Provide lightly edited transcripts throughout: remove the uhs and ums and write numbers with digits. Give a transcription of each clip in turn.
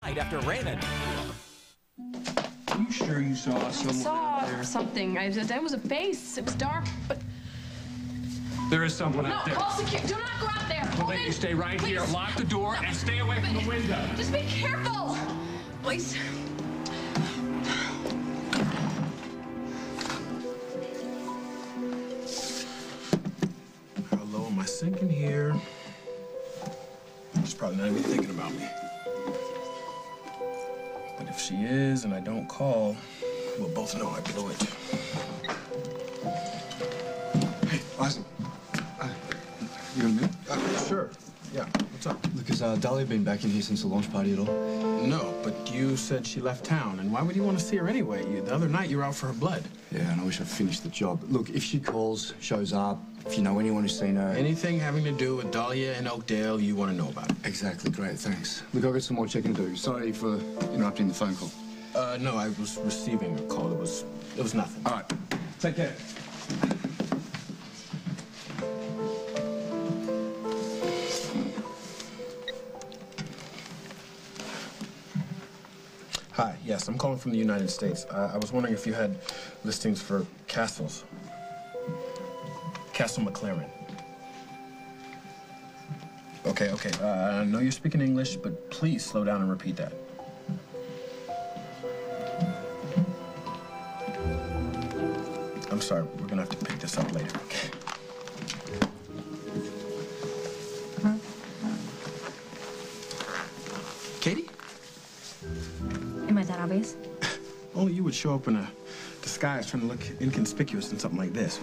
After raining. Are you sure you saw someone out there? Something. There was a face. It was dark, but... There is someone out there. No, call security. Do not go out there. Well, then you stay right here, lock the door, and stay away from the window. Just be careful. Please. How low am I sinking here? She's probably not even thinking about me. But if she is and I don't call, we'll both know I blew it. Hey, Isaac. You got a minute? Sure. Yeah. What's up? Look, has Dahlia been back in here since the launch party at all? No, but you said she left town. And why would you want to see her anyway? The other night you were out for her blood. Yeah, and I wish I'd finished the job. Look, if she calls, shows up, if you know anyone who's seen her... Anything having to do with Dahlia and Oakdale, you want to know about it. Exactly. Great, thanks. Look, I've got some more checking to do. Sorry for interrupting the phone call. No, I was receiving a call. It was nothing. All right. Take care. Hi, yes, I'm calling from the United States. I was wondering if you had listings for castles. Castle McLaren. Okay. I know you're speaking English, but please slow down and repeat that. I'm sorry, we're gonna have to pick this up later, okay? Katie? Am I that obvious? Only you would show up in a disguise trying to look inconspicuous in something like this.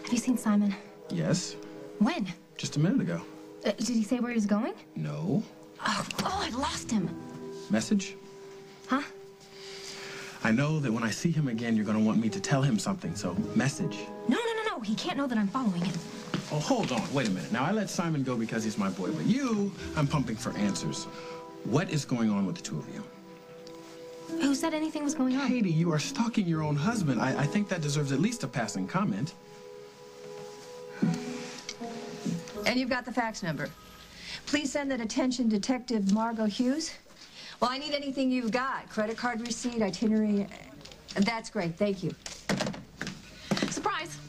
Have you seen Simon? Yes, When? just a minute ago. Did he say where he was going? No. Oh, I lost him. Message? Huh? I know that when I see him again, you're gonna want me to tell him something, so message. No. He can't know that I'm following him. Oh, hold on, wait a minute. Now, I let Simon go because he's my boy, but you, I'm pumping for answers. What is going on with the two of you? Who said anything was going on? Katie, you are stalking your own husband. I think that deserves at least a passing comment. And you've got the fax number. Please send that attention Detective Margot Hughes. Well, I need anything you've got. Credit card receipt, itinerary. That's great, thank you. Surprise.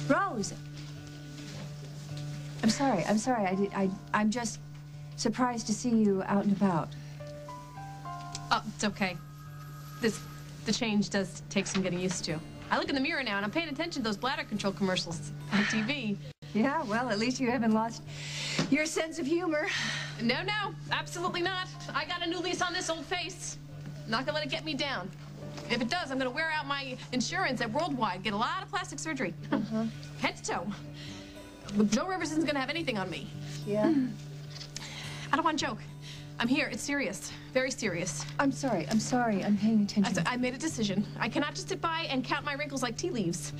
Rose. I'm sorry. I'm just surprised to see you out and about. Oh, it's okay. The change does take some getting used to. I look in the mirror now and I'm paying attention to those bladder control commercials on TV. Yeah, well, at least you haven't lost your sense of humor. No, absolutely not. I got a new lease on this old face. Not gonna let it get me down. If it does, I'm gonna wear out my insurance at Worldwide, get a lot of plastic surgery. Head to toe. Joe Rivers isn't gonna have anything on me. Yeah? I don't want to joke. I'm here. It's serious. Very serious. I'm sorry. I'm paying attention. I made a decision. I cannot just sit by and count my wrinkles like tea leaves.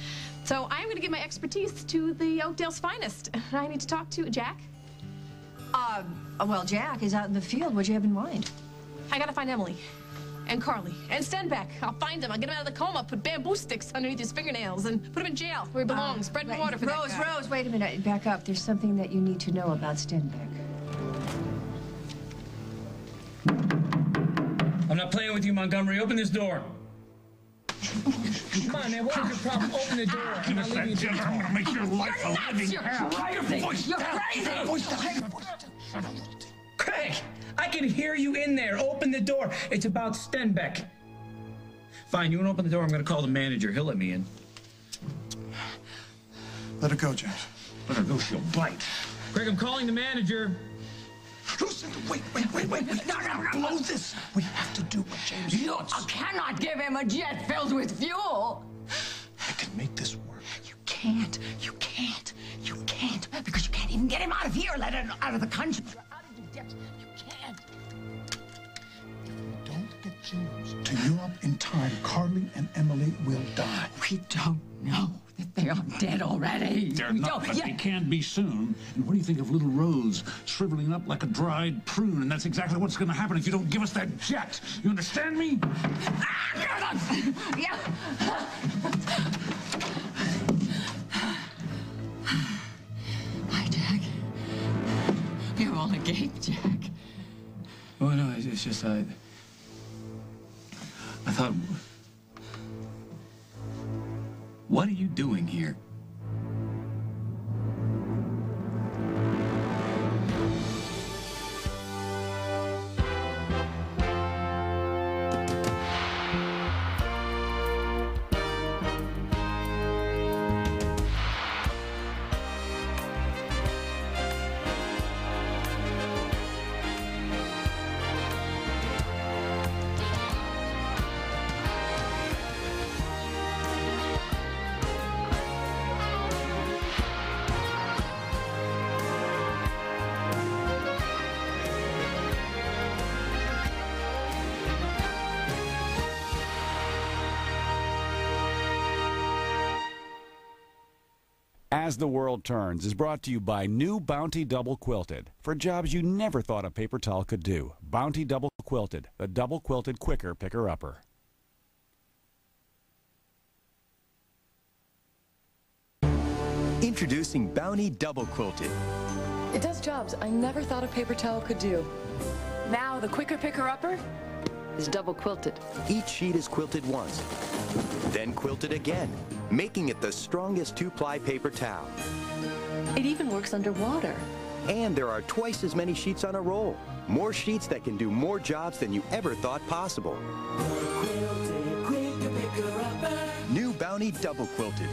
So I am going to give my expertise to the Oakdale's finest. I need to talk to Jack. Well, Jack is out in the field. What do you have in mind? I got to find Emily. And Carly. And Stenbeck. I'll find him. I'll get him out of the coma, put bamboo sticks underneath his fingernails, and put him in jail where he belongs. Bread and water for that guy. Rose, wait a minute. Back up. There's something that you need to know about Stenbeck. I'm not playing with you, Montgomery. Open this door. Come on, man. What is your problem? Open the door. I'm not leaving you to I'm gonna make your life a living hell. You're crazy! Craig, I can hear you in there. Open the door. It's about Stenbeck. Fine, you want to open the door? I'm going to call the manager. He'll let me in. Let her go, James. Let her go, she'll bite. Craig, I'm calling the manager. Listen, wait. No. Blow this. We have to do what James wants. You cannot give him a jet filled with fuel. I can make this work. You can't. Because you can't even get him out of here, let him out of the country. You're out of your depth. You can't. If we don't get James to Europe in time, Carly and Emily will die. We don't know that they are dead already. They're not, but they can be soon. And what do you think of little Rose shriveling up like a dried prune? And that's exactly what's going to happen if you don't give us that jet. You understand me? Yeah. Hi, Jack. You're all agape, Jack. Oh, no, it's just, I thought... What are you doing here? As the World Turns is brought to you by new Bounty Double Quilted. For jobs you never thought a paper towel could do. Bounty Double Quilted, the double quilted quicker picker-upper. Introducing Bounty Double Quilted. It does jobs I never thought a paper towel could do. Now the quicker picker-upper is double quilted. Each sheet is quilted once, then quilted again, making it the strongest two-ply paper towel. It even works underwater. And there are twice as many sheets on a roll. More sheets that can do more jobs than you ever thought possible. New Bounty Double Quilted.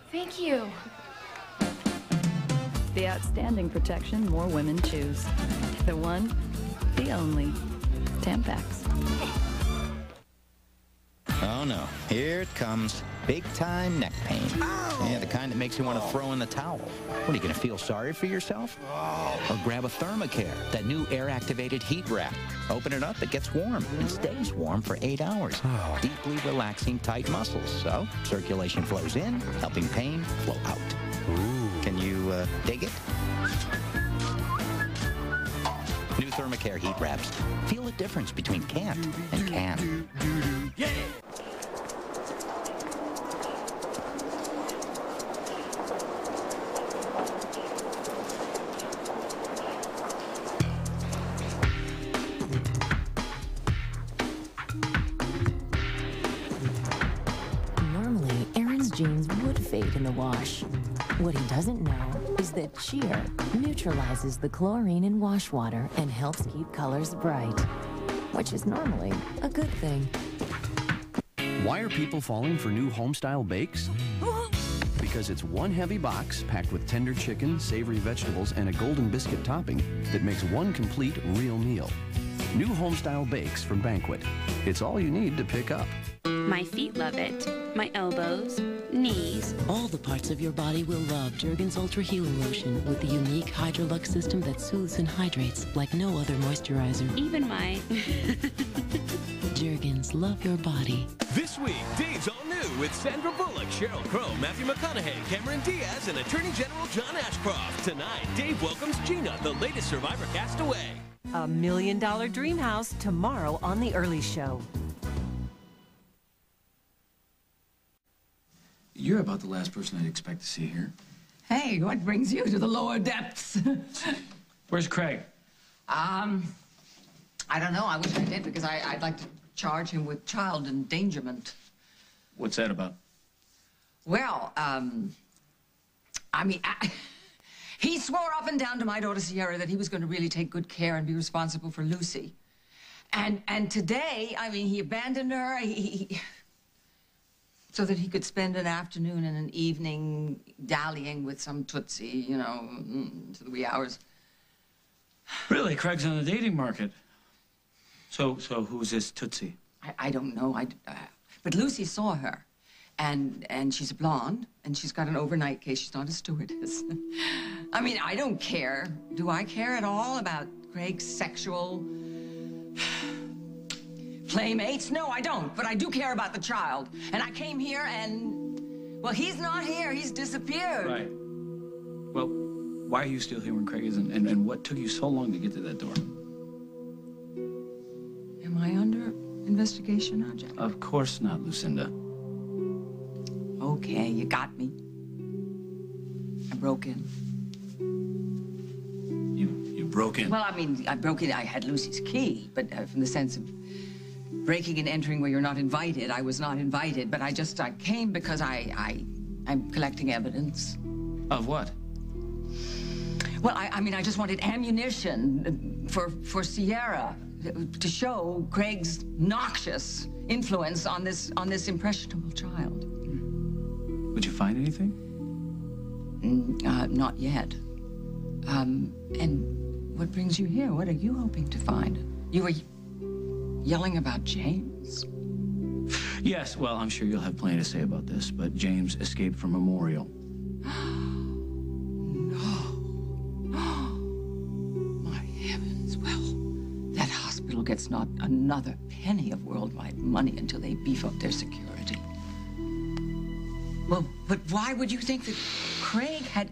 Thank you. The outstanding protection more women choose. The one, the only, Tampax. Oh no, here it comes. Big time neck pain. Ow! Yeah, the kind that makes you want to throw in the towel. What, are you going to feel sorry for yourself? Or grab a Thermacare, that new air-activated heat wrap. Open it up, it gets warm and stays warm for 8 hours. Deeply relaxing tight muscles, so circulation flows in, helping pain flow out. Ooh. Can you dig it? New Thermacare heat wraps. Feel the difference between can't and can. Yeah! Jeans would fade in the wash. What he doesn't know is that Cheer neutralizes the chlorine in wash water and helps keep colors bright, which is normally a good thing. Why are people falling for new home-style bakes? Because it's one heavy box packed with tender chicken, savory vegetables, and a golden biscuit topping that makes one complete real meal. New home-style bakes from Banquet. It's all you need to pick up. My feet love it. My elbows, knees. All the parts of your body will love Jergens Ultra Healing Lotion with the unique Hydrolux system that soothes and hydrates like no other moisturizer. Even my... Jergens, love your body. This week, Dave's all new with Sandra Bullock, Sheryl Crow, Matthew McConaughey, Cameron Diaz, and Attorney General John Ashcroft. Tonight, Dave welcomes Gina, the latest Survivor castaway. $1 Million Dream House tomorrow on The Early Show. You're about the last person I'd expect to see here. Hey, what brings you to the lower depths? Where's Craig? I don't know. I wish I did, because I'd like to charge him with child endangerment. What's that about? Well, I mean, he swore up and down to my daughter Sierra that he was going to really take good care and be responsible for Lucy. And today, I mean, he abandoned her. So that he could spend an afternoon and an evening dallying with some Tootsie, you know, to the wee hours. Really? Craig's on the dating market. So who's this Tootsie? I don't know. But Lucy saw her. And she's a blonde, and she's got an overnight case. She's not a stewardess. I mean, I don't care. Do I care at all about Craig's sexual playmates? No, I don't. But I do care about the child. And I came here, and Well, he's not here. He's disappeared. Right. Well, why are you still here when Craig isn't? And what took you so long to get to that door? Am I under investigation now, Jack? Of course not, Lucinda. Okay, you got me. I broke in. You broke in? Well, I mean, I broke in. I had Lucy's key, but from the sense of breaking and entering where you're not invited, I was not invited. But I came because I'm collecting evidence. Of what? Well, I mean, I just wanted ammunition for Sierra to show Craig's noxious influence on this impressionable child. Would you find anything? Not yet. And what brings you here? What are you hoping to find? You were yelling about James? Yes, well, I'm sure you'll have plenty to say about this, but James escaped from Memorial. My heavens, well, that hospital gets not another penny of worldwide money until they beef up their security. Well, but why would you think that Craig had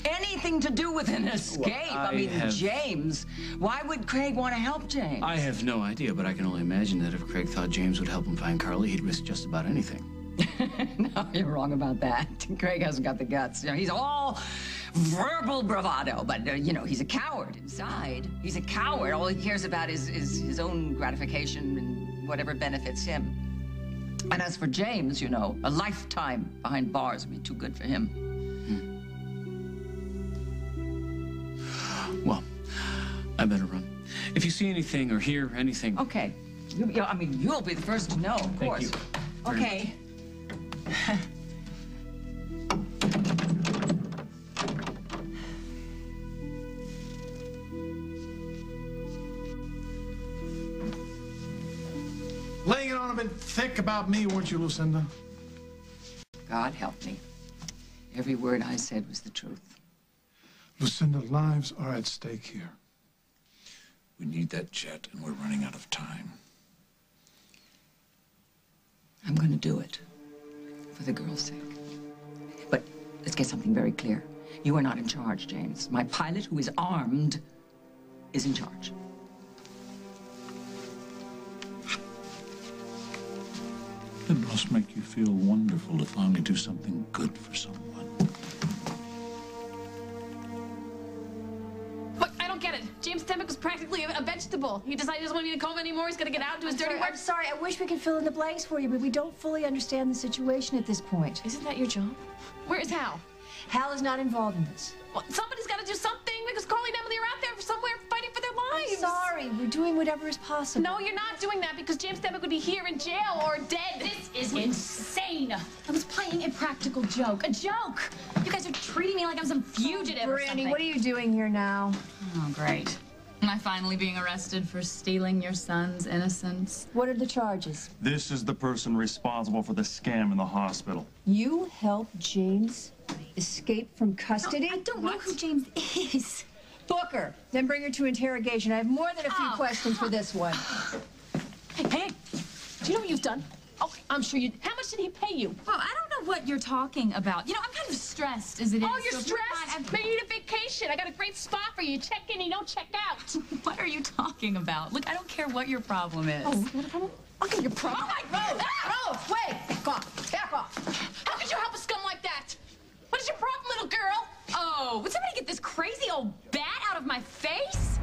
anything to do with an escape? Well, I mean, James. Why would Craig want to help James? I have no idea, but I can only imagine that if Craig thought James would help him find Carly, he'd risk just about anything. No, you're wrong about that. Craig hasn't got the guts. You know, he's all verbal bravado, but, you know, he's a coward inside. He's a coward. All he cares about is his own gratification and whatever benefits him. And as for James, you know, a lifetime behind bars would be too good for him. Well, I better run. If you see anything or hear anything... Okay. I mean, you'll be the first to know, of course. Thank you. Okay. Laying it on a bit thick about me, weren't you, Lucinda? God help me. Every word I said was the truth. Lucinda, lives are at stake here. We need that jet, and we're running out of time. I'm going to do it. For the girl's sake. But let's get something very clear. You are not in charge, James. My pilot, who is armed, is in charge. It must make you feel wonderful to finally do something good for someone. Look, I don't get it. James' stomach was practically a vegetable. He decided he doesn't want to be in a coma anymore. He's going to get out and do his dirty work. I'm sorry. I wish we could fill in the blanks for you, but we don't fully understand the situation at this point. Isn't that your job? Where is Hal? Hal is not involved in this. Well, somebody's got to do something because Carly and Emily are out there somewhere fighting for their lives. I'm sorry. We're doing whatever is possible. No, you're not doing that because James Stemmick would be here in jail or dead. This is insane. I was playing a practical joke. A joke. You guys are treating me like I'm some fugitive or something. Brandy, what are you doing here now? Oh, great. Am I finally being arrested for stealing your son's innocence? What are the charges? This is the person responsible for the scam in the hospital. You helped James escape from custody? No, I don't know who James is. Book her. Then bring her to interrogation. I have more than a few questions for this one. Hey, do you know what you've done? Oh, I'm sure you... How much did he pay you? Well, I don't know what you're talking about. You know, I'm kind of stressed as it is. Oh, you're stressed? Maybe you need a vacation. I got a great spot for you. Check in, you don't check out. What are you talking about? Look, I don't care what your problem is. Oh, you got a problem? Okay, your problem. Oh, my God! Rose, wait! Back off! Back off! How could you help a scum like that? What is your problem, little girl? Oh, would somebody get this crazy old bat out of my face?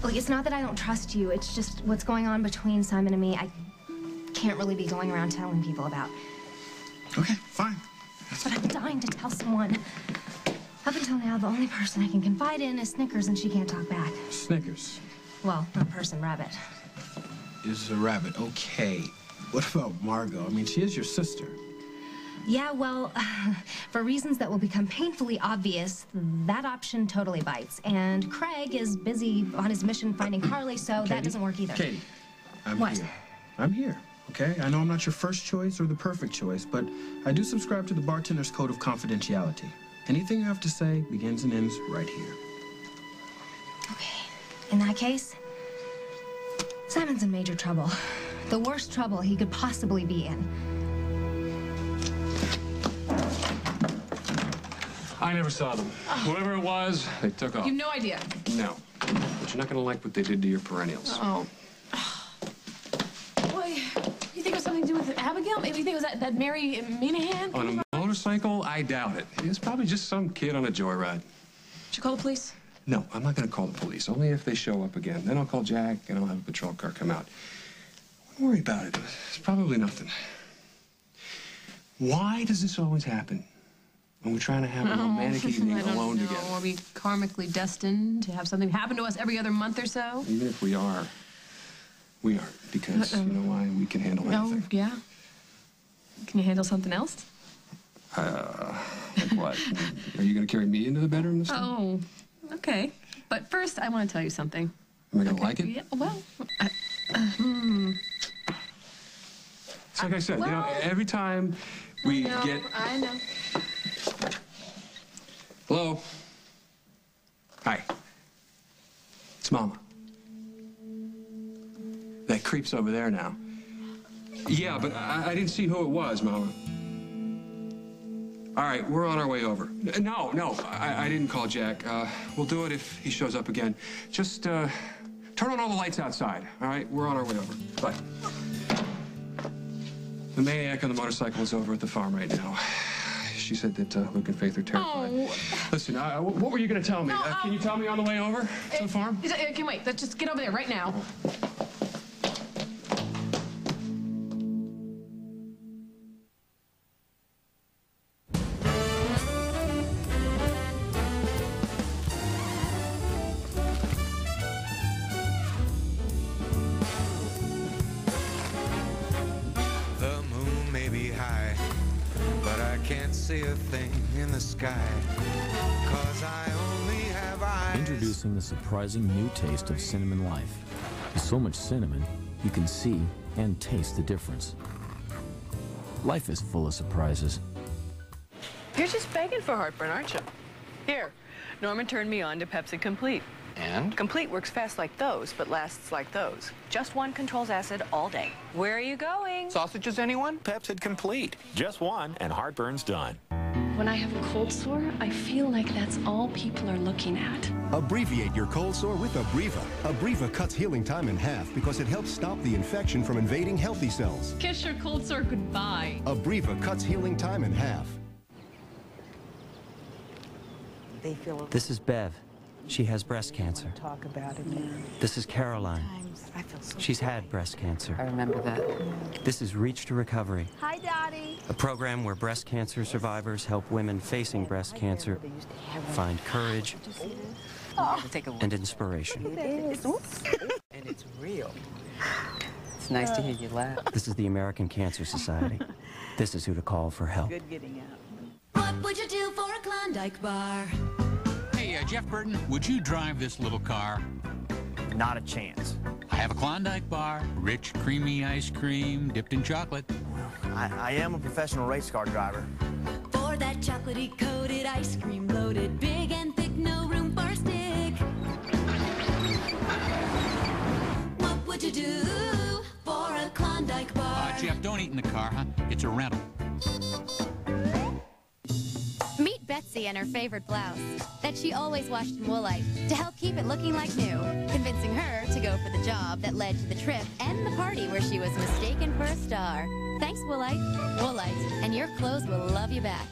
Look, it's not that I don't trust you. It's just what's going on between Simon and me. I can't really be going around telling people about. Okay, fine. But I'm dying to tell someone. Up until now, the only person I can confide in is Snickers, and she can't talk back. Snickers Well, not person, Rabbit. is a rabbit. Okay. What about Margot? I mean, she is your sister. Yeah, well, for reasons that will become painfully obvious, that option totally bites. And Craig is busy on his mission finding Carly, so that doesn't work either. Katie, I'm What? here. I'm here, okay? I know I'm not your first choice or the perfect choice, but I do subscribe to the bartender's code of confidentiality. Anything you have to say begins and ends right here. Okay, in that case, Simon's in major trouble. The worst trouble he could possibly be in. I never saw them. Whoever it was, they took off. You've no idea. No. But you're not going to like what they did to your perennials. Oh. Boy, you think it was something to do with Abigail? Maybe you think it was that Mary Minahan? On a motorcycle? I doubt it. It's probably just some kid on a joyride. Should you call the police? No, I'm not going to call the police. Only if they show up again. Then I'll call Jack, and I'll have a patrol car come out. Don't worry about it. It's probably nothing. Why does this always happen? When we're trying to have a romantic evening alone together. Are we karmically destined to have something happen to us every other month or so? Even if we are, we aren't. Because you know why? We can handle anything. Oh, yeah? Can you handle something else? Like what? Are you going to carry me into the bedroom this time? Oh, okay. But first, I want to tell you something. Am I going to like it? Yeah, well, It's like I said, you know, every time we get... I know. Hello? Hi. It's Mama. That creep's over there now. Yeah, but I didn't see who it was, Mama. All right, we're on our way over. No, I didn't call Jack. We'll do it if he shows up again. Just turn on all the lights outside, all right? We're on our way over. Bye. The maniac on the motorcycle is over at the farm right now. She said that Luke and Faith are terrified. Oh. Listen, what were you going to tell me? No, can you tell me on the way over to the farm? Can wait. Let's just get over there right now. The moon may be high, but I can't see a thing in the sky, 'cause I only have eyes. Introducing the surprising new taste of cinnamon life. With so much cinnamon, you can see and taste the difference. Life is full of surprises. You're just begging for heartburn, aren't you? Here, Norman turned me on to Pepsi Complete. And? Complete works fast like those, but lasts like those. Just one controls acid all day. Where are you going? Sausages, anyone? Pepsid Complete. Just one, and heartburn's done. When I have a cold sore, I feel like that's all people are looking at. Abbreviate your cold sore with Abreva. Abreva cuts healing time in half because it helps stop the infection from invading healthy cells. Kiss your cold sore goodbye. Abreva cuts healing time in half. This is Bev. She has breast cancer. Talk about it, man. This is Caroline. I feel so She's had breast cancer. I remember that. This is Reach to Recovery, Hi, Daddy. a program where breast cancer survivors help women facing breast cancer find courage and inspiration. It is. And it's real. It's nice to hear you laugh. This is the American Cancer Society. This is who to call for help. Good getting out. What would you do for a Klondike bar? Hey, Jeff Burton, would you drive this little car? Not a chance. I have a Klondike bar, rich, creamy ice cream, dipped in chocolate. I am a professional race car driver. For that chocolatey coated ice cream loaded, big and thick, no room for a stick. What would you do for a Klondike bar? Jeff, don't eat in the car, huh? It's a rental. Meet Betsy and her favorite blouse that she always washed in Woolite to help keep it looking like new, convincing her to go for the job that led to the trip and the party where she was mistaken for a star. Thanks, Woolite. Woolite, and your clothes will love you back.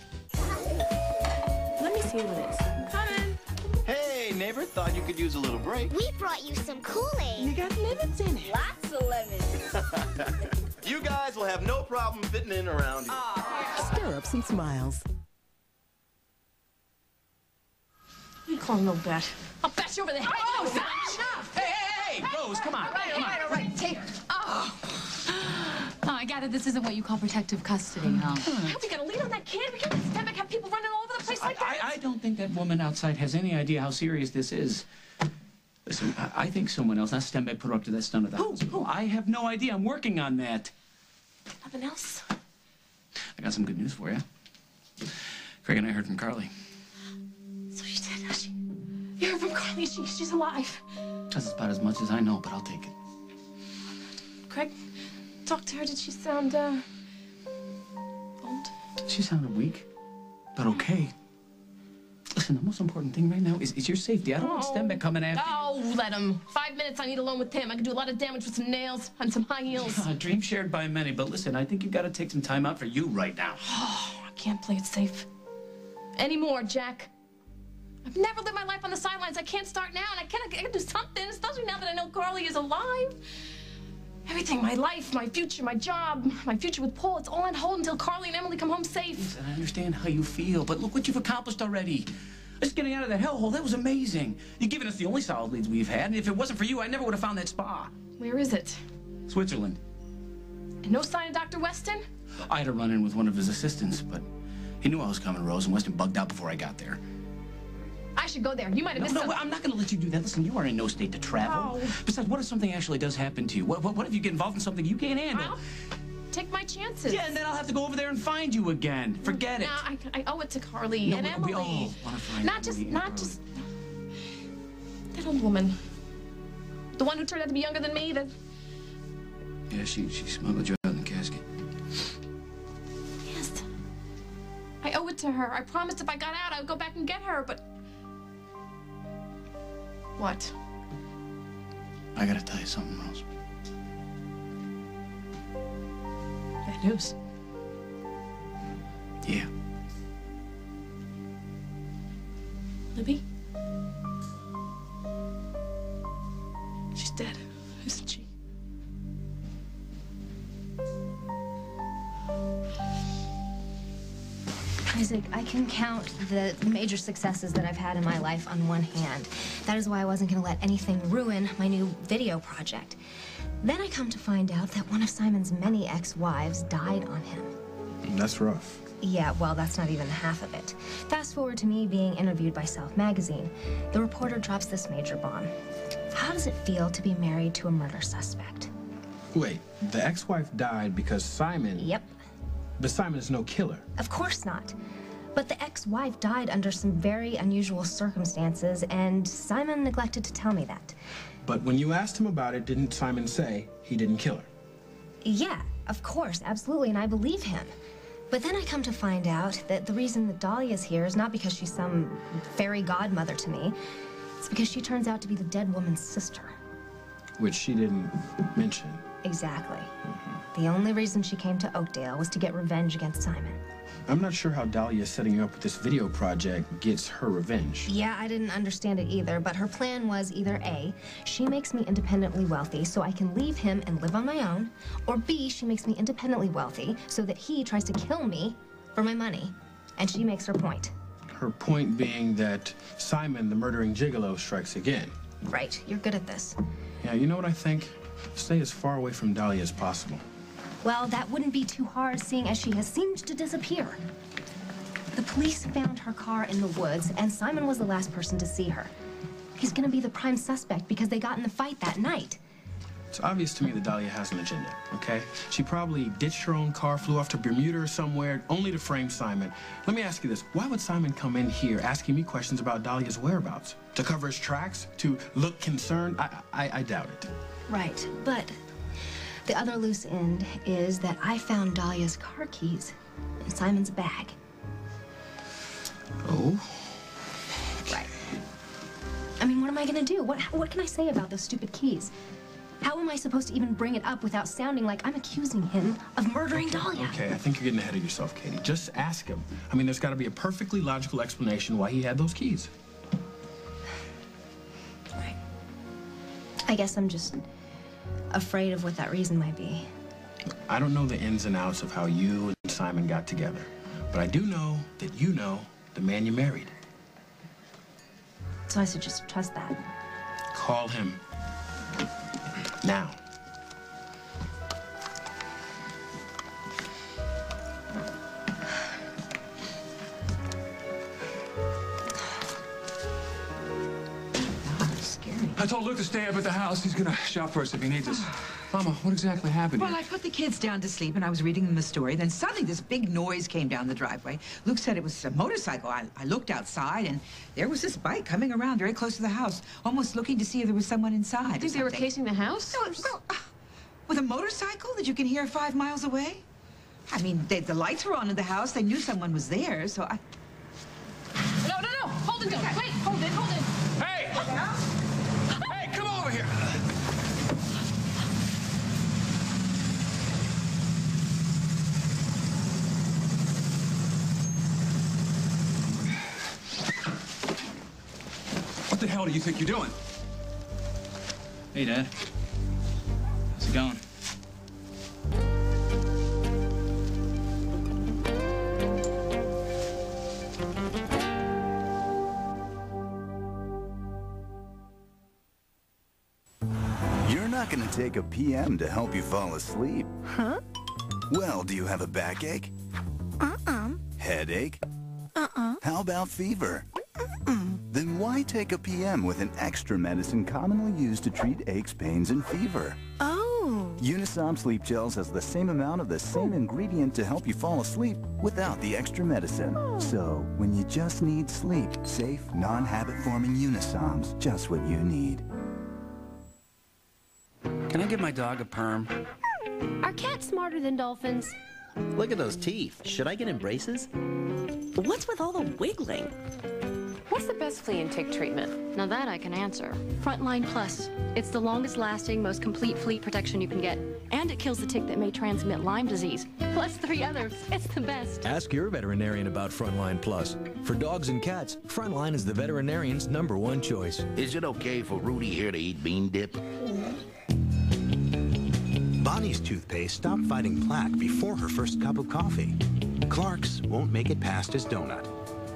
Let me see what it is. Come in. Hey, neighbor, thought you could use a little break. We brought you some Kool-Aid. You got lemons in it. Lots of lemons. You guys will have no problem fitting in around here. Stir up some smiles. You call no bet. I'll bet you over the head. Oh, enough! Hey, Rose, come on. All right. Take. Oh, I gather this isn't what you call protective custody, huh? Have we got a lead on that kid? We can't let Stenbeck have people running all over the place like that. I don't think that woman outside has any idea how serious this is. Listen, I think someone else, not Stenbeck, put her up to that stunt at the hospital. I have no idea. I'm working on that. Nothing else? I got some good news for you. Craig and I heard from Carly. So she said, you heard from Carly. She's alive. That's about as much as I know, but I'll take it. Craig, talk to her. Did she sound, old? She sounded weak, but okay. Listen, the most important thing right now is your safety. I don't want Stenbeck coming after you. Oh, let him. 5 minutes I need alone with him. I can do a lot of damage with some nails and some high heels. A dream shared by many, but listen, I think you've got to take some time out for you right now. Oh, I can't play it safe anymore, Jack. I've never lived my life on the sidelines. I can't start now, and I can do something, especially now that I know Carly is alive. Everything, my life, my future, my job, my future with Paul, it's all on hold until Carly and Emily come home safe. Listen, I understand how you feel, but look what you've accomplished already. Just getting out of that hellhole, that was amazing. You've given us the only solid leads we've had, and if it wasn't for you, I never would have found that spa. Where is it? Switzerland. And no sign of Dr. Weston? I had a run-in with one of his assistants, but he knew I was coming, Rose, and Weston bugged out before I got there. I should go there. You might have missed No, something. I'm not going to let you do that. Listen, you are in no state to travel. No. Besides, what if something actually does happen to you? What if you get involved in something you can't handle? I'll take my chances. Yeah, and then I'll have to go over there and find you again. Forget it. Nah, I owe it to Carly No, and Emily. we all want to find Not Emily just that old woman. The one who turned out to be younger than me. That. Yeah, she smuggled you out in the casket. Yes. I owe it to her. I promised if I got out, I would go back and get her, but. What? I gotta tell you something, Rose. Bad news. Yeah. Libby? She's dead, isn't she? Isaac, I can count the major successes that I've had in my life on one hand. That is why I wasn't going to let anything ruin my new video project. Then I come to find out that one of Simon's many ex-wives died on him. That's rough. Yeah, well, that's not even half of it. Fast forward to me being interviewed by Self magazine. The reporter drops this major bomb. How does it feel to be married to a murder suspect? Wait, the ex-wife died because Simon... Yep. But Simon is no killer. Of course not. But the ex-wife died under some very unusual circumstances, and Simon neglected to tell me that. But when you asked him about it, didn't Simon say he didn't kill her? Yeah, of course, absolutely, and I believe him. But then I come to find out that the reason that Dahlia's here is not because she's some fairy godmother to me. It's because she turns out to be the dead woman's sister. Which she didn't mention. Exactly. The only reason she came to Oakdale was to get revenge against Simon. I'm not sure how Dahlia setting you up with this video project gets her revenge. Yeah, I didn't understand it either, but her plan was either A, she makes me independently wealthy so I can leave him and live on my own, or B, she makes me independently wealthy so that he tries to kill me for my money, and she makes her point. Her point being that Simon, the murdering gigolo, strikes again. Right, you're good at this. Yeah, you know what I think? Stay as far away from Dahlia as possible. Well, that wouldn't be too hard, seeing as she has seemed to disappear. The police found her car in the woods, and Simon was the last person to see her. He's gonna be the prime suspect because they got in the fight that night. It's obvious to me that Dahlia has an agenda, okay? She probably ditched her own car, flew off to Bermuda or somewhere, only to frame Simon. Let me ask you this. Why would Simon come in here asking me questions about Dahlia's whereabouts? To cover his tracks? To look concerned? I doubt it. Right, but the other loose end is that I found Dahlia's car keys in Simon's bag. Oh? Right. I mean, what am I gonna do? What can I say about those stupid keys? How am I supposed to even bring it up without sounding like I'm accusing him of murdering Dahlia? Okay, I think you're getting ahead of yourself, Katie. Just ask him. I mean, there's got to be a perfectly logical explanation why he had those keys. Right. I guess I'm just afraid of what that reason might be. I don't know the ins and outs of how you and Simon got together, but I do know that you know the man you married. So I should just trust that. Call him. Now. I told Luke to stay up at the house. He's gonna shop for us if he needs us. Mama, what exactly happened Well, here? I put the kids down to sleep, and I was reading them a story. Then suddenly this big noise came down the driveway. Luke said it was a motorcycle. I looked outside, and there was this bike coming around very close to the house, almost looking to see if there was someone inside. You think they were casing the house? No, With a motorcycle that you can hear 5 miles away? I mean, the lights were on in the house. They knew someone was there, so I... No, no, no! Hold it, don't. Wait, hold it, hold it. Hey! Hey, come over here! What the hell do you think you're doing? Hey, Dad. How's it going? You're not going to take a PM to help you fall asleep. Huh? Well, do you have a backache? Headache? How about fever? Then why take a PM with an extra medicine commonly used to treat aches, pains, and fever? Oh. Unisom Sleep Gels has the same amount of the same ingredient to help you fall asleep without the extra medicine. So, when you just need sleep, safe, non-habit-forming Unisom's just what you need. Can I give my dog a perm? Are cats smarter than dolphins? Look at those teeth. Should I get him braces? What's with all the wiggling? What's the best flea and tick treatment? Now that I can answer. Frontline Plus. It's the longest lasting, most complete flea protection you can get. And it kills the tick that may transmit Lyme disease. Plus 3 others. It's the best. Ask your veterinarian about Frontline Plus. For dogs and cats, Frontline is the veterinarian's #1 choice. Is it okay for Rudy here to eat bean dip? Bonnie's toothpaste stopped fighting plaque before her first cup of coffee. Clark's won't make it past his donut.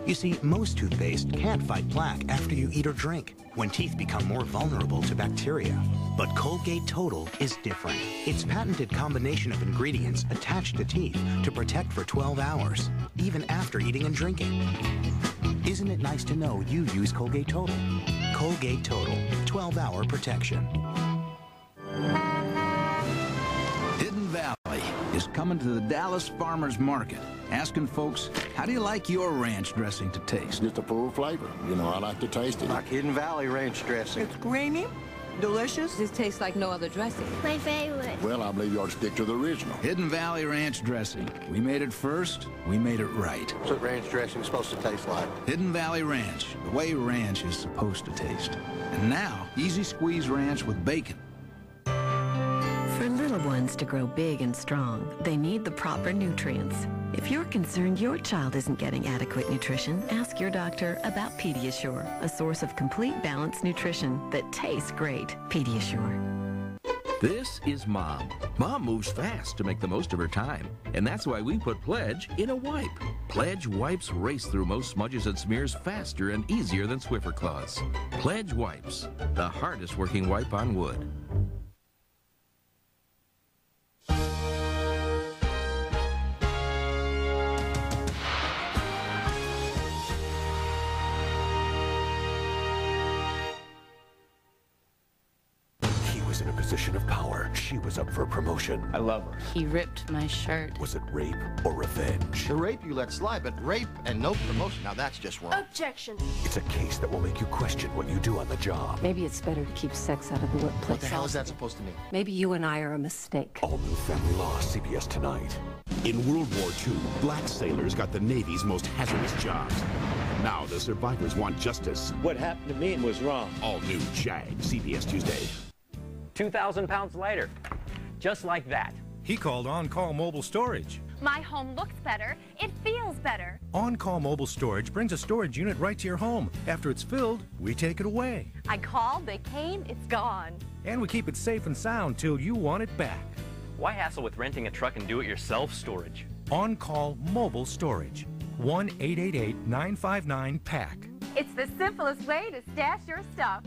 You see, most toothpaste can't fight plaque after you eat or drink, when teeth become more vulnerable to bacteria. But Colgate Total is different. Its patented combination of ingredients attached to teeth to protect for 12 hours, even after eating and drinking. Isn't it nice to know you use Colgate Total? Colgate Total, 12-hour protection. Hidden Valley is coming to the Dallas Farmers Market, asking folks, how do you like your ranch dressing to taste? Just a full flavor. You know, I like to taste it. Like Hidden Valley ranch dressing. It's creamy, delicious. This tastes like no other dressing. My favorite. Well, I believe you ought to stick to the original. Hidden Valley ranch dressing. We made it first, we made it right. That's what ranch dressing is supposed to taste like. Hidden Valley Ranch, the way ranch is supposed to taste. And now, easy squeeze ranch with bacon. For little ones to grow big and strong, they need the proper nutrients. If you're concerned your child isn't getting adequate nutrition, ask your doctor about Pediasure, a source of complete balanced nutrition that tastes great. Pediasure. This is Mom. Mom moves fast to make the most of her time, and that's why we put Pledge in a wipe. Pledge wipes race through most smudges and smears faster and easier than Swiffer cloths. Pledge wipes, the hardest working wipe on wood. In a position of power. She was up for promotion. I love her. He ripped my shirt. Was it rape or revenge? The rape you let slide, but rape and no promotion, now that's just wrong. Objection. It's a case that will make you question what you do on the job. Maybe it's better to keep sex out of the workplace. What the hell is that supposed to mean? Maybe you and I are a mistake. All new Family Law, CBS tonight. In World War II, black sailors got the Navy's most hazardous jobs. Now the survivors want justice. What happened to me was wrong. All new Jag, CBS Tuesday. 2,000 pounds lighter. Just like that. He called On-Call Mobile Storage. My home looks better. It feels better. On-Call Mobile Storage brings a storage unit right to your home. After it's filled, we take it away. I called, they came, it's gone. And we keep it safe and sound till you want it back. Why hassle with renting a truck and do-it-yourself storage? On-Call Mobile Storage. 1-888-959-PACK. It's the simplest way to stash your stuff.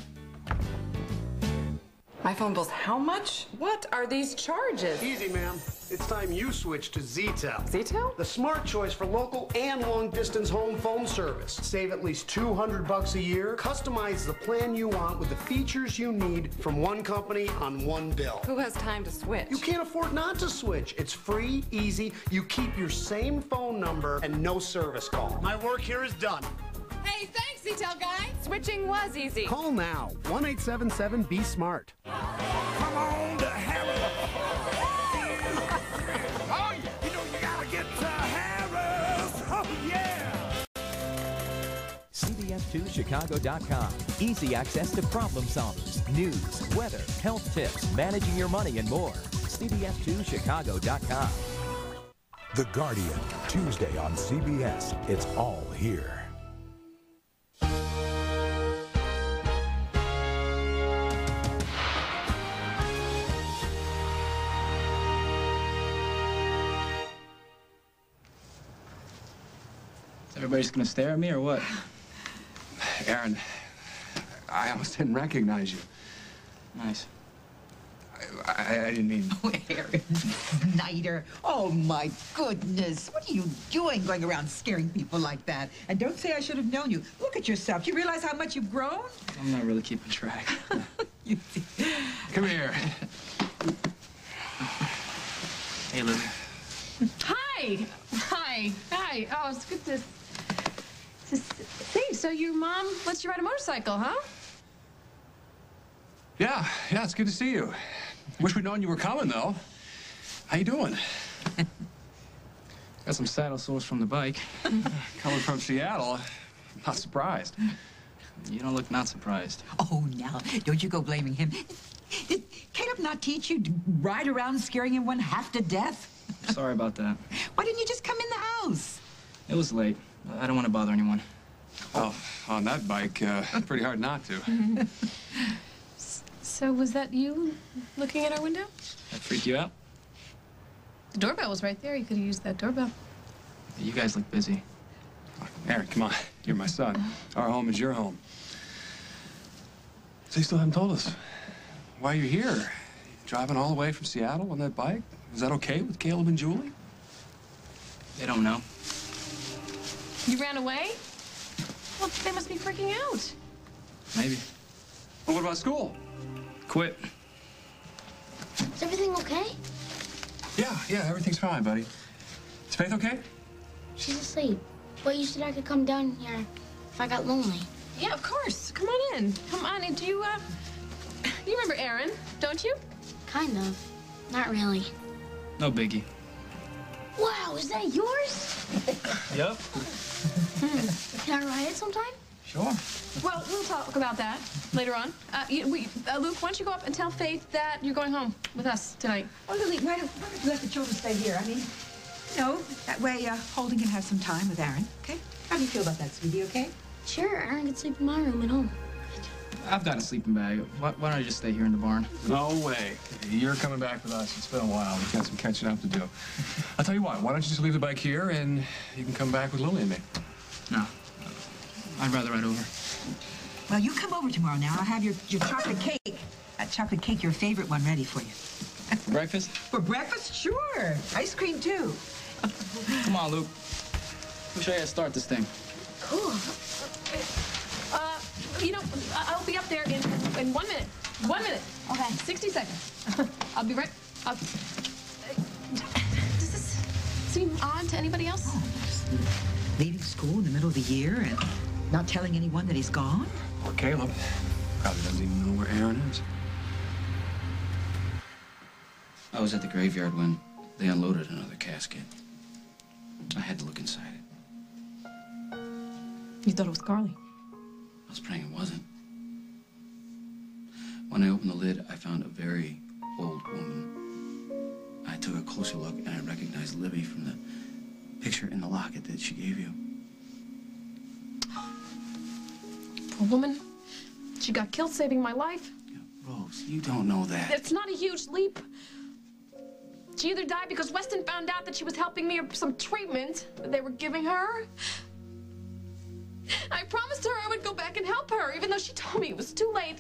My phone bill's how much? What are these charges? Easy, ma'am. It's time you switch to ZTEL. ZTEL? The smart choice for local and long-distance home phone service. Save at least $200 a year. Customize the plan you want with the features you need from one company on one bill. Who has time to switch? You can't afford not to switch. It's free, easy. You keep your same phone number and no service call. My work here is done. Hey, thanks, ZTEL guy. Switching was easy. Call now. 1-877-BE-SMART. Come on to Harry. CBS2Chicago.com. Easy access to problem solvers, news, weather, health tips, managing your money, and more. CBS2Chicago.com. The Guardian, Tuesday on CBS. It's all here. Everybody's gonna stare at me or what? Aaron, I almost didn't recognize you. Nice. I didn't mean... Oh, Aaron Snyder. Oh, my goodness. What are you doing going around scaring people like that? And don't say I should have known you. Look at yourself. You realize how much you've grown? I'm not really keeping track. Come here. Hey, Lily. Hi. Hi. Hi. Oh, it's good to see. So your mom lets you ride a motorcycle, huh? Yeah, it's good to see you. Wish we'd known you were coming, though. How you doing? Got some saddle sores from the bike. Coming from Seattle, I'm not surprised. You don't look not surprised. Oh, now, don't you go blaming him. Did Caleb not teach you to ride around scaring everyone half to death? Sorry about that. Why didn't you just come in the house? It was late. I don't want to bother anyone. Well, on that bike, pretty hard not to. So was that you looking at our window? That freak you out? The doorbell was right there. You could have used that doorbell. You guys look busy. Aaron, come on. You're my son. Our home is your home. So you still haven't told us why you're here. Driving all the way from Seattle on that bike? Is that okay with Caleb and Julie? They don't know. You ran away? Well, they must be freaking out. Maybe. Well, what about school? Quit. Is everything okay? Yeah, everything's fine, buddy. Is Faith okay? She's asleep. But you said I could come down here if I got lonely. Yeah, of course. Come on in. Come on in. Do you, you remember Aaron, don't you? Kind of. Not really. No biggie. Wow, is that yours? Yep. Can I ride it sometime? Sure. Well, we'll talk about that later on. Luke, why don't you go up and tell Faith that you're going home with us tonight? Oh, Lily, why don't you let the children stay here? I mean, that way Holden can have some time with Aaron, okay? How do you feel about that, sweetie, okay? Sure, Aaron can sleep in my room at home. I've got a sleeping bag. Why don't I just stay here in the barn? No way. You're coming back with us. It's been a while. We've got some catching up to do. I'll tell you what, why don't you just leave the bike here and you can come back with Lily and me? No. I'd rather ride over. Well, you come over tomorrow now. I'll have your chocolate cake. That chocolate cake, your favorite one, ready for you. For breakfast? For breakfast? Sure. Ice cream, too. Come on, Luke. We'll show you how to start this thing. Cool. I'll be up there in 1 minute. 1 minute. Okay. 60 seconds. I'll be right up. Does this seem odd to anybody else? Oh, just leaving school in the middle of the year and not telling anyone that he's gone? Or Caleb. Probably doesn't even know where Aaron is. I was at the graveyard when they unloaded another casket. I had to look inside it. You thought it was Carly? I was praying it wasn't. When I opened the lid, I found a very old woman. I took a closer look and I recognized Libby from the picture in the locket that she gave you. Poor woman. She got killed saving my life. Rose, you don't know that. It's not a huge leap. She either died because Weston found out that she was helping me or some treatment that they were giving her. I promised her I would go back and help her, even though she told me it was too late.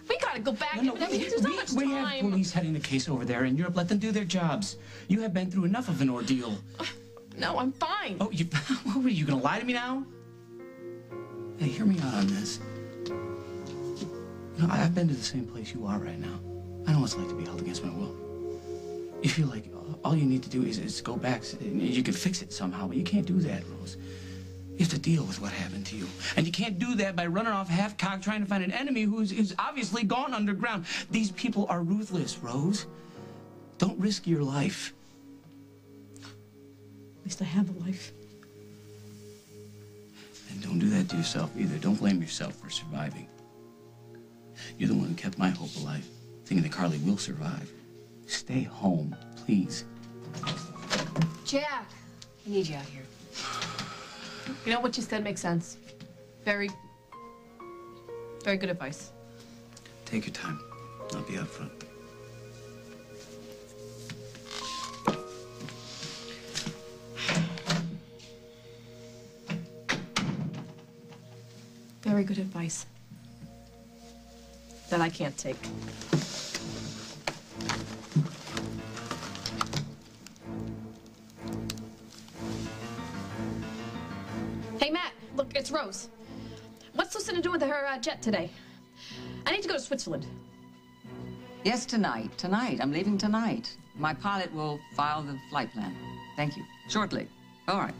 We gotta go back. There's so much we time. have police heading the case over there in Europe. Let them do their jobs. You have been through enough of an ordeal. No, I'm fine. Oh, what were you gonna lie to me now? Hey, hear me out on this. You know, I've been to the same place you are right now. I know what it's like to be held against my will. You feel like all you need to do is go back. You can fix it somehow, but you can't do that, Rose. You have to deal with what happened to you. And you can't do that by running off half-cocked trying to find an enemy who's obviously gone underground. These people are ruthless, Rose. Don't risk your life. At least I have a life. to yourself either. Don't blame yourself for surviving. You're the one who kept my hope alive, thinking that Carly will survive. Stay home, please. Jack, I need you out here. You know what you said makes sense. Very good advice. Take your time. I'll be up front. Very good advice that I can't take. Hey, Matt, look, it's Rose. What's Lucinda doing with her jet today? I need to go to Switzerland. Yes, tonight. Tonight. I'm leaving tonight. My pilot will file the flight plan. Thank you. Shortly. All right.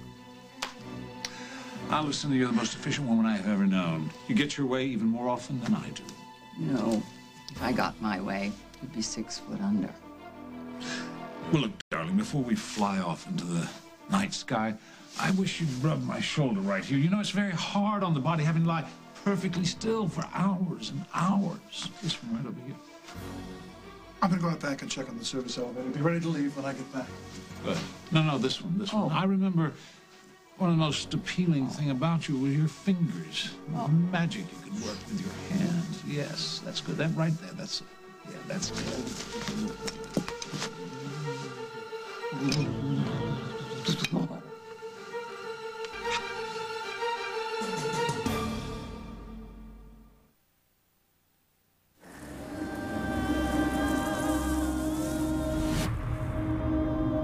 Ah, Lucinda, you're the most efficient woman I have ever known. You get your way even more often than I do. No. If I got my way, you'd be 6 foot under. Well, look, darling, before we fly off into the night sky, I wish you'd rub my shoulder right here. You know, it's very hard on the body having to lie perfectly still for hours and hours. This one right over here. I'm gonna go out back and check on the service elevator. Be ready to leave when I get back. Good. No, this one. I remember one of the most appealing thing about you were your fingers. Magic you could work with your hands. Yes, that's good. That right there, that's good.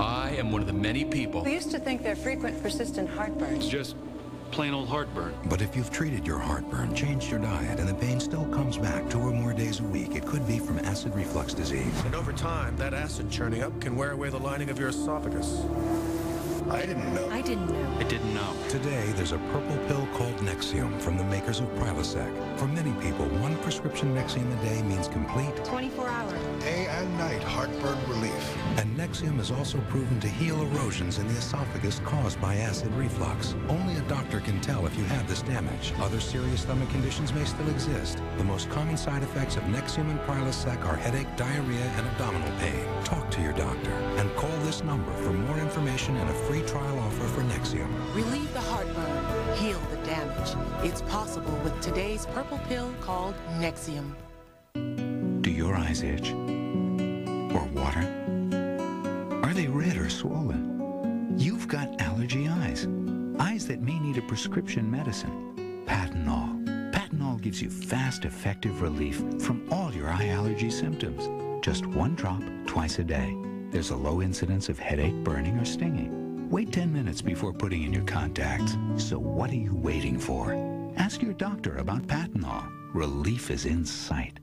I am one of the many people. We used to think they're frequent, persistent heartburn. It's just plain old heartburn. But if you've treated your heartburn, changed your diet, and the pain still comes back 2 or more days a week, it could be from acid reflux disease. And over time, that acid churning up can wear away the lining of your esophagus. I didn't know. I didn't know. I didn't know. Today, there's a purple pill called Nexium from the makers of Prilosec. For many people, 1 prescription Nexium a day means complete 24-hour. Day and night heartburn relief. And Nexium is also proven to heal erosions in the esophagus caused by acid reflux. Only a doctor can tell if you have this damage. Other serious stomach conditions may still exist. The most common side effects of Nexium and Prilosec are headache, diarrhea, and abdominal pain. Talk to your doctor and call this number for more information and a free trial offer for Nexium. Relieve the heartburn, heal the damage. It's possible with today's purple pill called Nexium. Do your eyes itch? Or water? Are they red or swollen? You've got allergy eyes. Eyes that may need a prescription medicine. Patanol. Patanol gives you fast, effective relief from all your eye allergy symptoms. Just 1 drop twice a day. There's a low incidence of headache, burning, or stinging. Wait 10 minutes before putting in your contacts. So what are you waiting for? Ask your doctor about Patanol. Relief is in sight.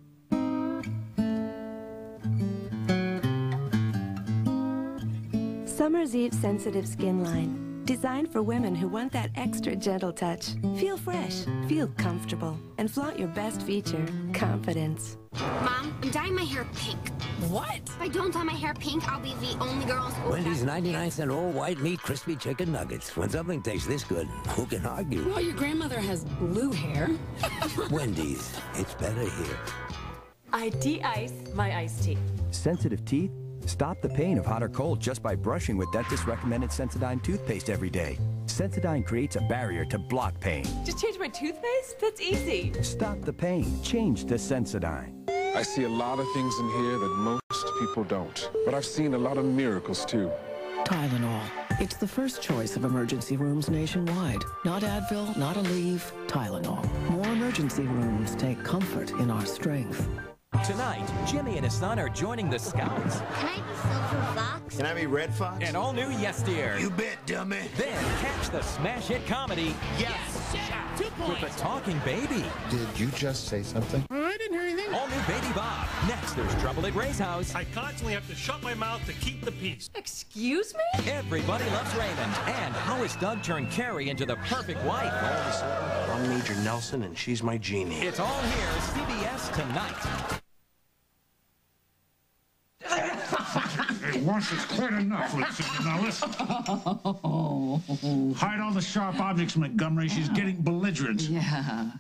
Summer's Eve Sensitive Skin Line. Designed for women who want that extra gentle touch. Feel fresh, feel comfortable, and flaunt your best feature, confidence. Mom, I'm dyeing my hair pink. What? If I don't dye my hair pink, I'll be the only girl in school. Wendy's 99-cent all-white meat crispy chicken nuggets. When something tastes this good, who can argue? Well, your grandmother has blue hair. Wendy's, it's better here. I de-ice my iced tea. Sensitive teeth? Stop the pain of hot or cold just by brushing with dentist-recommended Sensodyne toothpaste every day. Sensodyne creates a barrier to block pain. Just change my toothpaste? That's easy. Stop the pain. Change to Sensodyne. I see a lot of things in here that most people don't. But I've seen a lot of miracles, too. Tylenol. It's the first choice of emergency rooms nationwide. Not Advil, not Aleve, Tylenol. More emergency rooms take comfort in our strength. Tonight, Jimmy and his son are joining the Scouts. Can I be Silver Fox? Can I be Red Fox? And all new Yes Dear. You bet, dummy. Then catch the smash hit comedy Yes. with the talking baby. Did you just say something? I didn't hear anything. All new Baby Bob. Next, there's Trouble at Ray's house. I constantly have to shut my mouth to keep the peace. Excuse me? Everybody Loves Raymond. And how has Doug turned Carrie into the perfect wife? All of a sudden, I'm Major Nelson and she's my genie. It's all here, CBS tonight. Once is quite enough, Lucinda. Now listen. Hide all the sharp objects, Montgomery. She's getting belligerent. Yeah.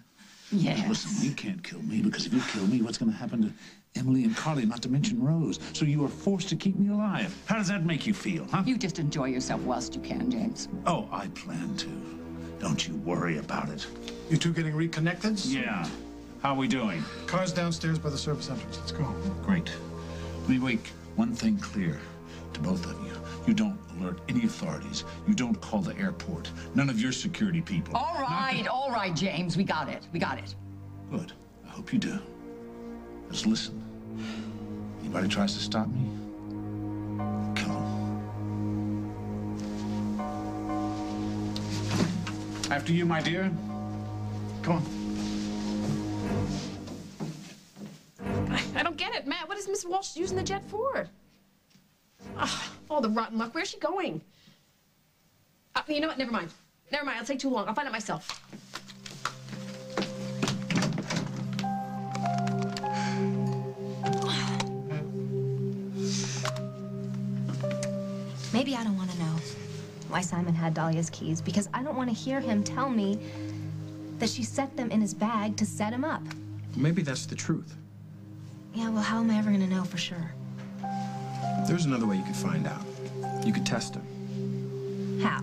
Yes. Listen, you can't kill me, because if you kill me, what's going to happen to Emily and Carly, not to mention Rose? So you are forced to keep me alive. How does that make you feel, huh? You just enjoy yourself whilst you can, James. Oh, I plan to. Don't you worry about it. You two getting reconnected? Yeah. How are we doing? Car's downstairs by the service entrance. Let's go. Great. Let me make one thing clear to both of you. You don't alert any authorities. You don't call the airport. None of your security people. All right, James. We got it. Good. I hope you do. Just listen. Anybody tries to stop me, kill them. After you, my dear. Come on. I don't get it, Matt. What is Miss Walsh using the jet for? All the rotten luck. Where's she going? You know what? Never mind. I'll take too long. I'll find out myself. Maybe I don't want to know why Simon had Dahlia's keys, because I don't want to hear him tell me that she set them in his bag to set him up. Maybe that's the truth. Yeah, well, how am I ever going to know for sure? There's another way you could find out. You could test him. How?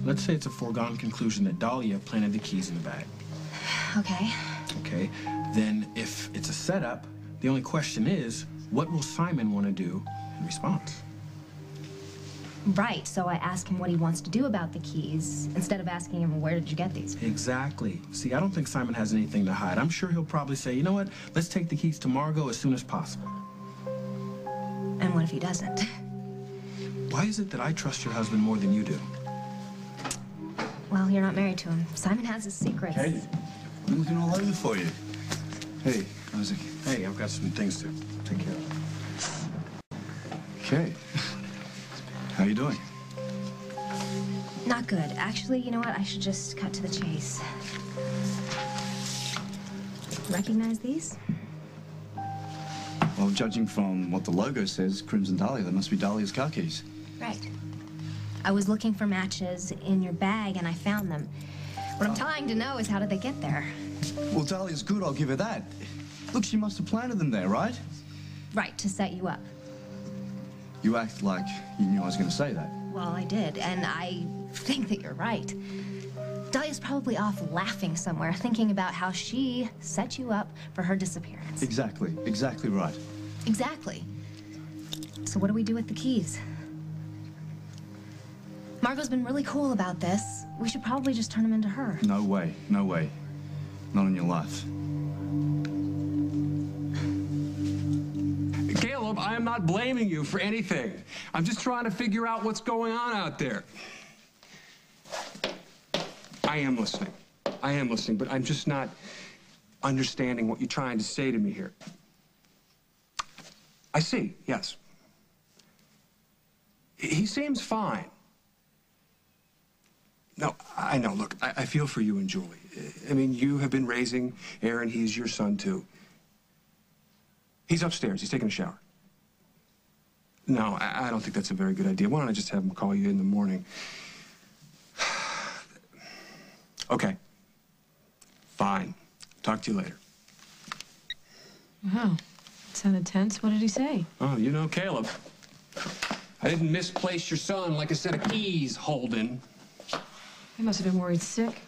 Let's say it's a foregone conclusion that Dahlia planted the keys in the bag. Okay. Okay, then if it's a setup, the only question is, what will Simon want to do in response? Right, so I ask him what he wants to do about the keys, instead of asking him, where did you get these? Exactly. See, I don't think Simon has anything to hide. I'm sure he'll probably say, you know what, let's take the keys to Margot as soon as possible. And what if he doesn't? Why is it that I trust your husband more than you do? Well, you're not married to him. Simon has his secrets. Hey, I'm looking all over for you. Hey, Isaac. Hey, I've got some things to take care of. Okay. How you doing? Not good. Actually, you know what? I should just cut to the chase. Recognize these? Well, judging from what the logo says, Crimson Dahlia, they must be Dahlia's car keys. Right. I was looking for matches in your bag, and I found them. What I'm trying to know is, how did they get there? Well, Dahlia's good, I'll give her that. Look, she must have planted them there, right? Right, to set you up. You act like you knew I was going to say that. Well, I did, and I think that you're right. Dahlia's probably off laughing somewhere, thinking about how she set you up for her disappearance. Exactly right. Exactly. So what do we do with the keys? Margot's been really cool about this. We should probably just turn them into her. No way. Not in your life. Caleb, I am not blaming you for anything. I'm just trying to figure out what's going on out there. I am listening, but I'm just not understanding what you're trying to say to me here. I see, yes. He seems fine. No, I know, look, I feel for you and Julie. I mean, you have been raising Aaron, he's your son too. He's upstairs, he's taking a shower. No, I don't think that's a very good idea. Why don't I just have him call you in the morning? Okay. Fine. Talk to you later. Wow. Sounded tense. What did he say? Oh, you know Caleb. I didn't misplace your son like a set of keys, Holden. He must have been worried sick.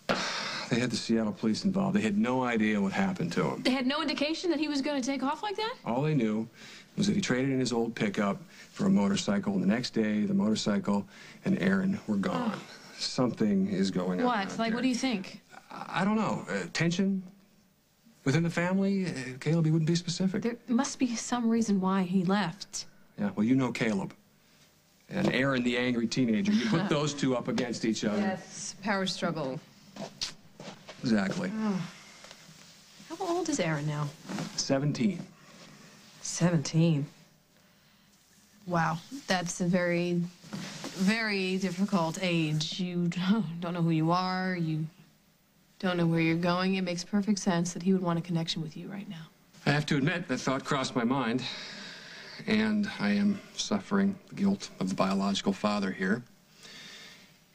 They had the Seattle police involved. They had no idea what happened to him. They had no indication that he was going to take off like that? All they knew was that he traded in his old pickup for a motorcycle, and the next day, the motorcycle and Aaron were gone. Oh. Something is going on. What? Like, what do you think? I don't know. Tension within the family? Caleb, he wouldn't be specific. There must be some reason why he left. Yeah, well, you know Caleb. And Aaron, the angry teenager. You put those two up against each other. Yes, power struggle. Exactly. Oh. How old is Aaron now? 17. 17. Wow, that's a very, very difficult age. You don't know who you are. You don't know where you're going. It makes perfect sense that he would want a connection with you right now. I have to admit, that thought crossed my mind. and I am suffering the guilt of the biological father here.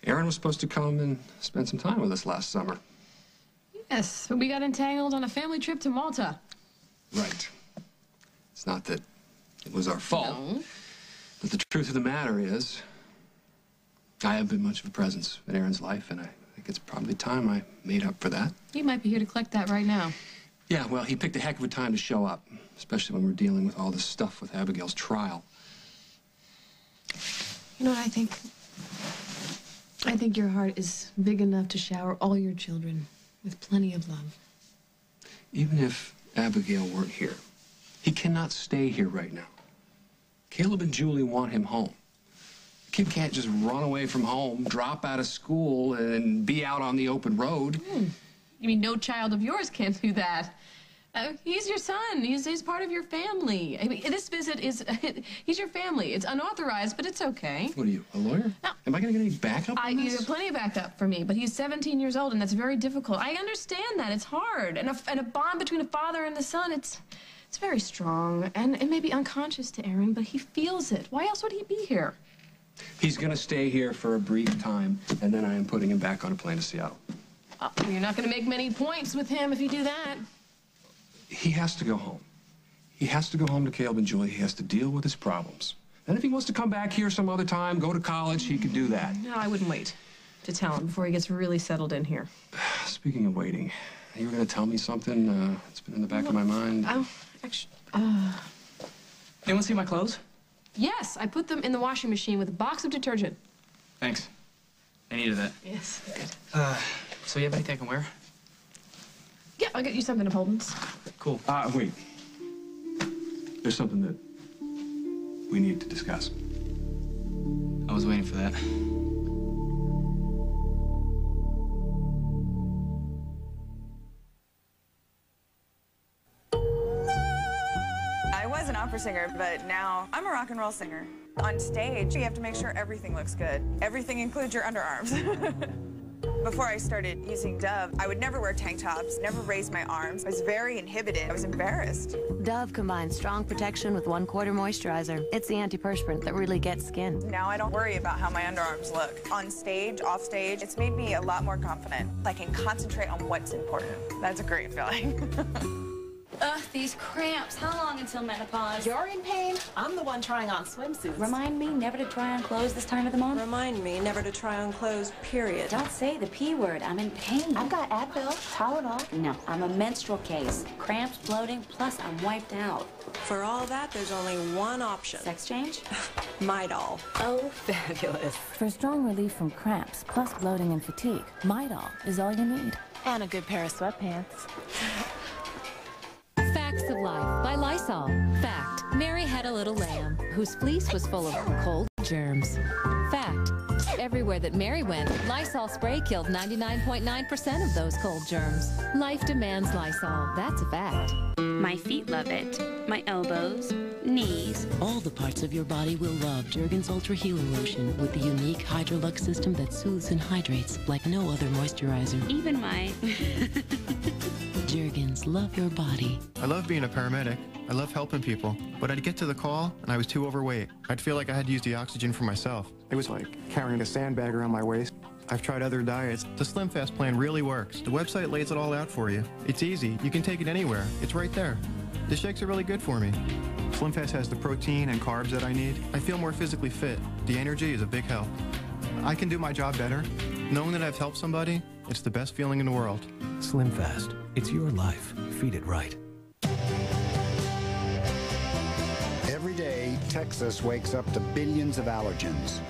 Aaron was supposed to come and spend some time with us last summer. Yes, but we got entangled on a family trip to Malta. Right. It's not that it was our fault. No. But the truth of the matter is, I have been much of a presence in Aaron's life, and I think it's probably time I made up for that. He might be here to collect that right now. Yeah, well, he picked a heck of a time to show up, especially when we're dealing with all this stuff with Abigail's trial. You know what I think? I think your heart is big enough to shower all your children with plenty of love. Even if Abigail weren't here, he cannot stay here right now. Caleb and Julie want him home. The kid can't just run away from home, drop out of school, and be out on the open road. You mean no child of yours can do that? He's your son. He's part of your family. I mean, this visit is, he's your family. It's unauthorized, but it's okay. What are you, a lawyer? No. Am I going to get any backup on You this? have plenty of backup for me, but he's 17 years old, and that's very difficult. I understand that. It's hard. And a bond between a father and the son, it's very strong. And it may be unconscious to Aaron, but he feels it. Why else would he be here? He's going to stay here for a brief time, and then I am putting him back on a plane to Seattle. You're not going to make many points with him if you do that. He has to go home. He has to go home to Caleb and Julie. He has to deal with his problems. And if he wants to come back here some other time, go to college, he can do that. No, I wouldn't wait to tell him before he gets really settled in here. Speaking of waiting, you were going to tell me something that's been in the back of my mind. Actually, Anyone see my clothes? yes, I put them in the washing machine with a box of detergent. Thanks. I needed that. Yes, good. So you have anything I can wear? Yeah, I'll get you something of Holden's. Cool. Wait. There's something that we need to discuss. I was waiting for that. I was an opera singer, but now I'm a rock and roll singer. On stage, you have to make sure everything looks good. Everything includes your underarms. Before I started using Dove, I would never wear tank tops, never raise my arms. I was very inhibited. I was embarrassed. Dove combines strong protection with 1/4 moisturizer. It's the antiperspirant that really gets skin. Now I don't worry about how my underarms look. On stage, off stage, it's made me a lot more confident. I can concentrate on what's important. That's a great feeling. Ugh, these cramps. How long until menopause? You're in pain? I'm the one trying on swimsuits. Remind me never to try on clothes this time of the month. Remind me never to try on clothes, period. Don't say the P word. I'm in pain. I've got Advil, Tylenol. No, I'm a menstrual case. Cramps, bloating, plus I'm wiped out. For all that, there's only one option. Sex change? Midol. Oh, fabulous. For strong relief from cramps, plus bloating and fatigue, Midol is all you need. And a good pair of sweatpants. Facts of Life by Lysol. Fact: Mary had a little lamb whose fleece was full of cold germs. Fact: everywhere that Mary went, Lysol spray killed 99.9% of those cold germs. Life demands Lysol. That's a fact. My feet love it. My elbows, knees. All the parts of your body will love Jergens Ultra Healer Lotion with the unique Hydrolux system that soothes and hydrates like no other moisturizer. Even my... Jergens, love your body. I love being a paramedic. I love helping people. But I'd get to the call, and I was too overweight. I'd feel like I had to use the oxygen for myself. It was like carrying a sandbag around my waist. I've tried other diets. The Slim Fast plan really works. The website lays it all out for you. It's easy. You can take it anywhere. It's right there. The shakes are really good for me. Slim Fast has the protein and carbs that I need. I feel more physically fit. The energy is a big help. I can do my job better. Knowing that I've helped somebody, it's the best feeling in the world. Slim Fast. It's your life. Feed it right. Every day, Texas wakes up to billions of allergens.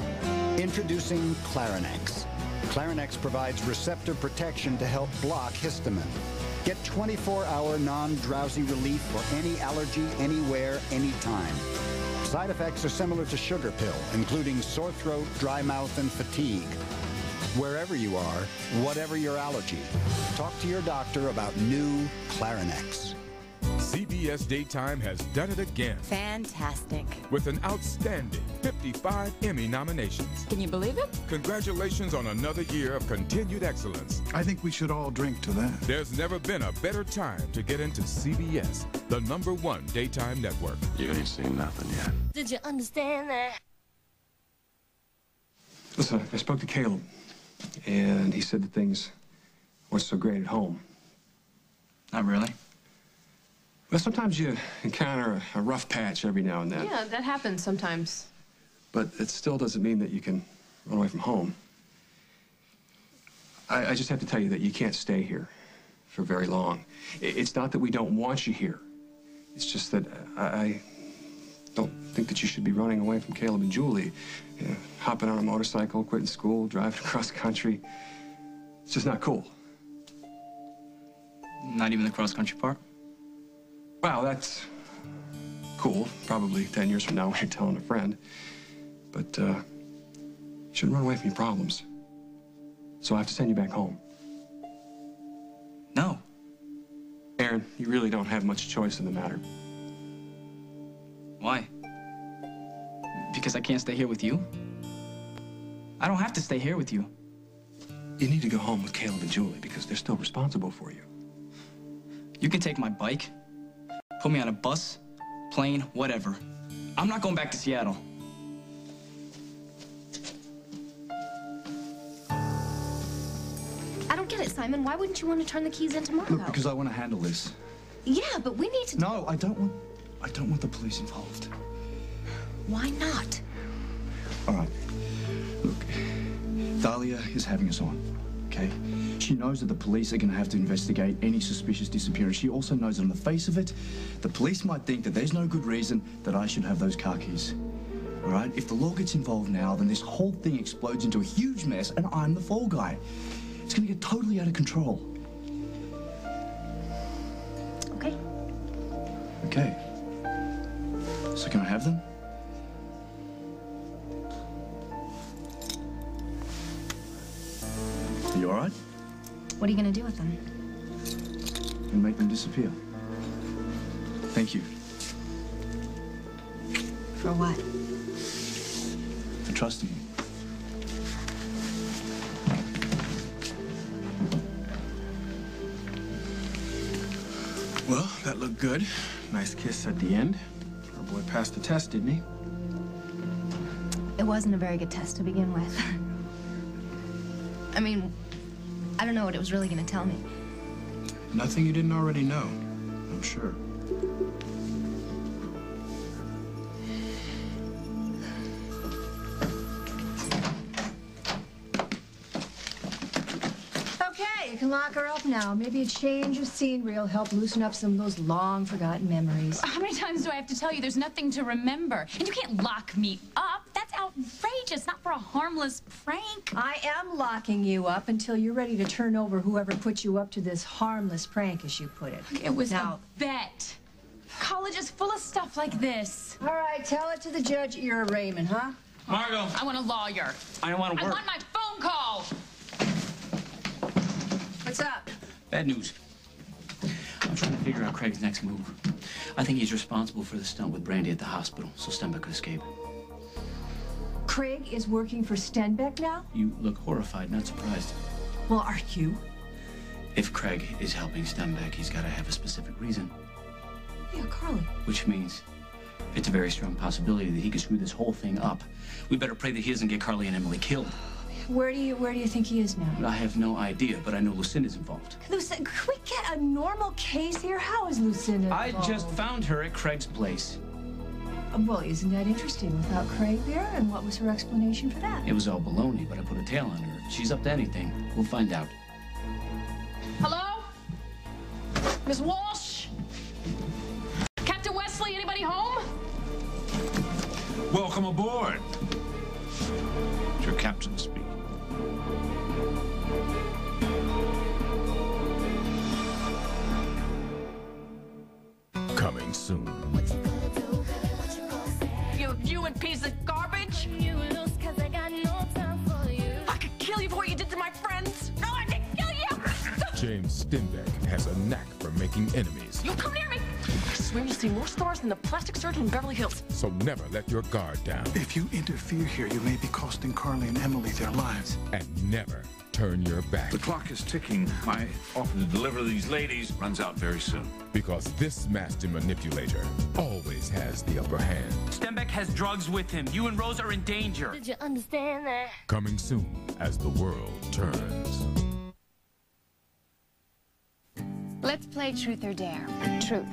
Introducing Clarinex. Clarinex provides receptor protection to help block histamine. Get 24-hour non-drowsy relief for any allergy, anywhere, anytime. Side effects are similar to sugar pill, including sore throat, dry mouth, and fatigue. Wherever you are, whatever your allergy, talk to your doctor about new Clarinex. CBS Daytime has done it again. Fantastic. With an outstanding 55 Emmy nominations. Can you believe it? Congratulations on another year of continued excellence. I think we should all drink to that. There's never been a better time to get into CBS, the #1 daytime network. You ain't seen nothing yet. Did you understand that? Listen, I spoke to Caleb, and he said that things weren't so great at home. Not really. Well, sometimes you encounter a rough patch every now and then. Yeah, that happens sometimes. But it still doesn't mean that you can run away from home. I just have to tell you that you can't stay here for very long. It's not that we don't want you here. It's just that I don't think that you should be running away from Caleb and Julie. You know, hopping on a motorcycle, quitting school, driving across country. It's just not cool. Not even the cross-country part? Wow, that's cool. Probably 10 years from now when you're telling a friend. But you shouldn't run away from your problems. So I have to send you back home. No. Aaron, you really don't have much choice in the matter. Why? Because I can't stay here with you? I don't have to stay here with you. You need to go home with Caleb and Julie because they're still responsible for you. You can take my bike, put me on a bus, plane, whatever. I'm not going back to Seattle. I don't get it, Simon. Why wouldn't you want to turn the keys in tomorrow? Look, because I want to handle this. Yeah, but we need to... No, I don't want the police involved. Why not? All right. Look, Dahlia is having us on, okay? She knows that the police are going to have to investigate any suspicious disappearance. She also knows that on the face of it, the police might think that there's no good reason that I should have those car keys. All right? If the law gets involved now, then this whole thing explodes into a huge mess, and I'm the fall guy. It's going to get totally out of control. Okay. Okay. So can I have them? Are you all right? What are you going to do with them? And make them disappear. Thank you. For what? For trusting you. Well, that looked good. Nice kiss at the end. Our boy passed the test, didn't he? It wasn't a very good test to begin with. I mean, I don't know what it was really going to tell me. Nothing you didn't already know, I'm sure. Okay, you can lock her up now. Maybe a change of scenery will help loosen up some of those long-forgotten memories. How many times do I have to tell you there's nothing to remember? And you can't lock me up. That's outrageous, not for a harmless prank. I am locking you up until you're ready to turn over whoever put you up to this harmless prank, as you put it. It was a bet. College is full of stuff like this. All right, tell it to the judge at your arraignment, huh? Margot! I want a lawyer. I don't want to work. I want my phone call. What's up? Bad news. I'm trying to figure out Craig's next move. I think he's responsible for the stunt with Brandy at the hospital, so Stenbeck could escape. Craig is working for Stenbeck now? You look horrified, not surprised. Well, are you? If Craig is helping Stenbeck, he's got to have a specific reason. Yeah, Carly. Which means it's a very strong possibility that he could screw this whole thing up. We better pray that he doesn't get Carly and Emily killed. Where do you think he is now? I have no idea, but I know Lucinda's involved. Lucinda, could we get a normal case here? How is Lucinda I involved? just found her at Craig's place. Well, isn't that interesting without Craig there? And what was her explanation for that? It was all baloney, but I put a tail on her. She's up to anything. We'll find out. Hello? Miss Walsh? Captain Wesley, anybody home? Welcome aboard. It's your captain speaking. Coming soon. You human piece of garbage! I could kill you for what you did to my friends! No, I didn't kill you! James Stenbeck has a knack for making enemies. You come near me! I swear you see more stars than the plastic surgeon in Beverly Hills. So never let your guard down. If you interfere here, you may be costing Carly and Emily their lives. And never turn your back. The clock is ticking. My offer to deliver these ladies runs out very soon. Because this master manipulator always has the upper hand. Stenbeck has drugs with him. You and Rose are in danger. Did you understand that? Coming soon as the world turns. Let's play Truth or Dare. Truth.